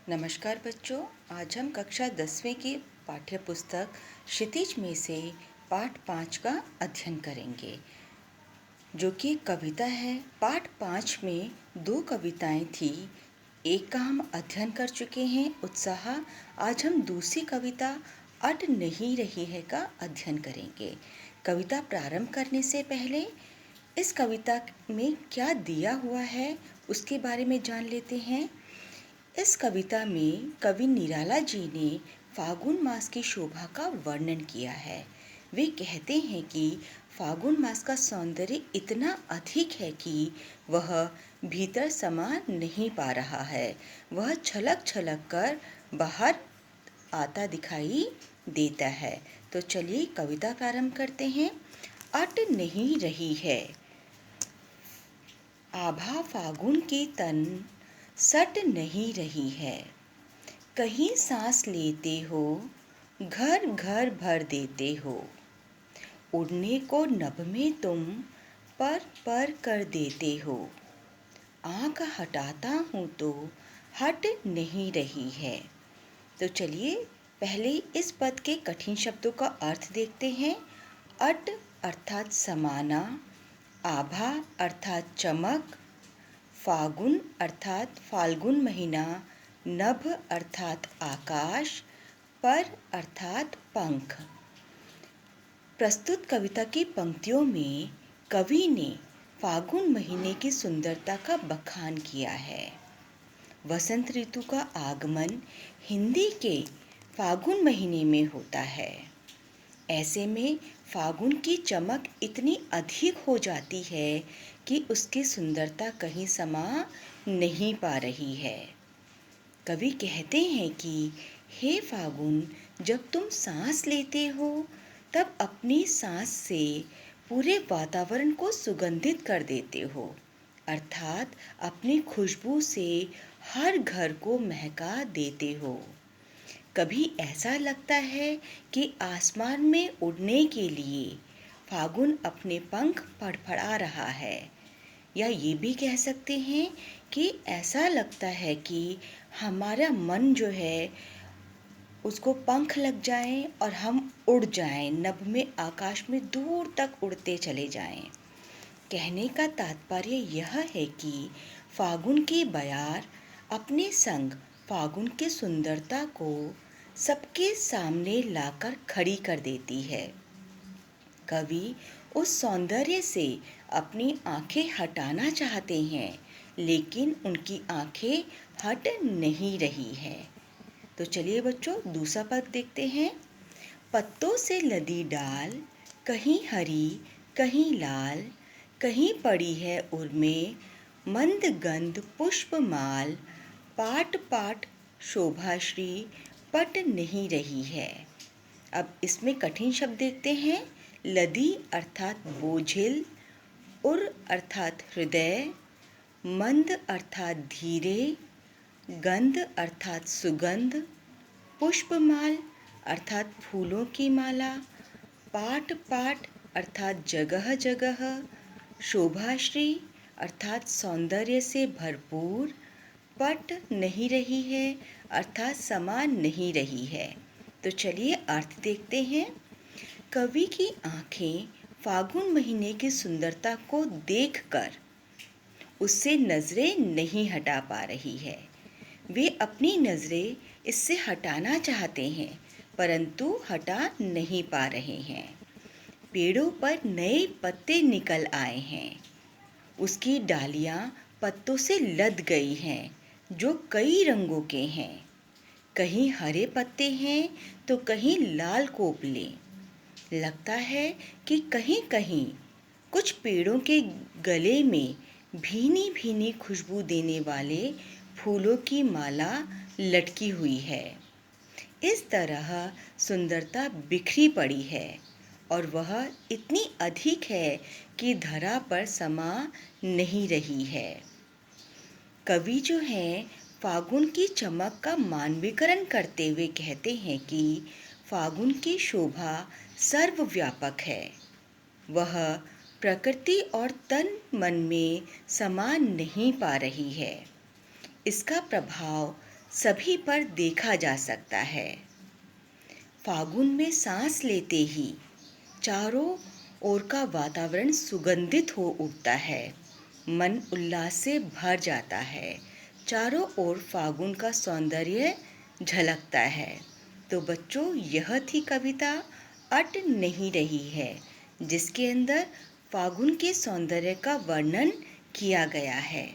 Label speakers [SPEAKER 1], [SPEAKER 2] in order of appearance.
[SPEAKER 1] नमस्कार बच्चों। आज हम कक्षा 10वीं की पाठ्य पुस्तक क्षितिज में से पाठ 5 का अध्ययन करेंगे, जो कि कविता है। पाठ 5 में 2 कविताएं थी। एक का हम अध्ययन कर चुके हैं, उत्साह। आज हम दूसरी कविता अट नहीं रही है का अध्ययन करेंगे। कविता प्रारंभ करने से पहले इस कविता में क्या दिया हुआ है उसके बारे में जान लेते हैं। इस कविता में कवि निराला जी ने फागुन मास की शोभा का वर्णन किया है। वे कहते हैं कि फागुन मास का सौंदर्य इतना अधिक है कि वह भीतर समा नहीं पा रहा है। वह छलक छलक कर बाहर आता दिखाई देता है। तो चलिए कविता प्रारंभ करते हैं। अट नहीं रही है। आभा फागुन की तन सट नहीं रही है। कहीं सांस लेते हो, घर घर भर देते हो। उड़ने को नभ में तुम पर कर देते हो। आँख हटाता हूँ तो हट नहीं रही है। तो चलिए पहले इस पद के कठिन शब्दों का अर्थ देखते हैं। अट अर्थात समाना, आभा अर्थात चमक, फागुन अर्थात फाल्गुन महीना, नभ अर्थात आकाश, पर अर्थात पंख। प्रस्तुत कविता की पंक्तियों में कवि ने फागुन महीने की सुंदरता का बखान किया है। वसंत ऋतु का आगमन हिंदी के फागुन महीने में होता है। ऐसे में फागुन की चमक इतनी अधिक हो जाती है कि उसकी सुंदरता कहीं समा नहीं पा रही है। कवि कहते हैं कि हे फागुन, जब तुम सांस लेते हो तब अपनी सांस से पूरे वातावरण को सुगंधित कर देते हो, अर्थात अपनी खुशबू से हर घर को महका देते हो। कभी ऐसा लगता है कि आसमान में उड़ने के लिए फागुन अपने पंख फड़फड़ा रहा है, या ये भी कह सकते हैं कि ऐसा लगता है कि हमारा मन जो है उसको पंख लग जाएं और हम उड़ जाएं, नभ में आकाश में दूर तक उड़ते चले जाएं। कहने का तात्पर्य यह है कि फागुन की बयार अपने संग फागुन की सुंदरता को सबके सामने लाकर खड़ी कर देती है। कवि उस सौंदर्य से अपनी आंखें हटाना चाहते हैं, लेकिन उनकी आंखें हट नहीं रही है। तो चलिए बच्चों दूसरा पद देखते हैं। पत्तों से लदी डाल, कहीं हरी कहीं लाल, कहीं पड़ी है उर्मे, मंद गंध पुष्प माल, पाट पाट शोभाश्री पट नहीं रही है। अब इसमें कठिन शब्द देखते हैं। लदी अर्थात बोझिल, उर अर्थात हृदय, मंद अर्थात धीरे, गंध अर्थात सुगंध, पुष्पमाल अर्थात फूलों की माला, पाट पाट अर्थात जगह जगह, शोभाश्री अर्थात सौंदर्य से भरपूर, पट नहीं रही है अर्थात समा नहीं रही है। तो चलिए अर्थ देखते हैं। कवि की आंखें फागुन महीने की सुंदरता को देखकर उससे नजरें नहीं हटा पा रही है। वे अपनी नजरें इससे हटाना चाहते हैं, परंतु हटा नहीं पा रहे हैं। पेड़ों पर नए पत्ते निकल आए हैं। उसकी डालियां पत्तों से लद गई हैं, जो कई रंगों के हैं। कहीं हरे पत्ते हैं तो कहीं लाल कोपले। लगता है कि कहीं कहीं कुछ पेड़ों के गले में भीनी भीनी खुशबू देने वाले फूलों की माला लटकी हुई है। इस तरह सुंदरता बिखरी पड़ी है और वह इतनी अधिक है कि धरा पर समा नहीं रही है। कवि जो हैं फागुन की चमक का मानवीकरण करते हुए कहते हैं कि फागुन की शोभा सर्वव्यापक है। वह प्रकृति और तन मन में समा नहीं पा रही है। इसका प्रभाव सभी पर देखा जा सकता है। फागुन में सांस लेते ही चारों ओर का वातावरण सुगंधित हो उठता है, मन उल्लास से भर जाता है। चारों ओर फागुन का सौंदर्य झलकता है। तो बच्चों, यह थी कविता अट नहीं रही है, जिसके अंदर फागुन के सौंदर्य का वर्णन किया गया है।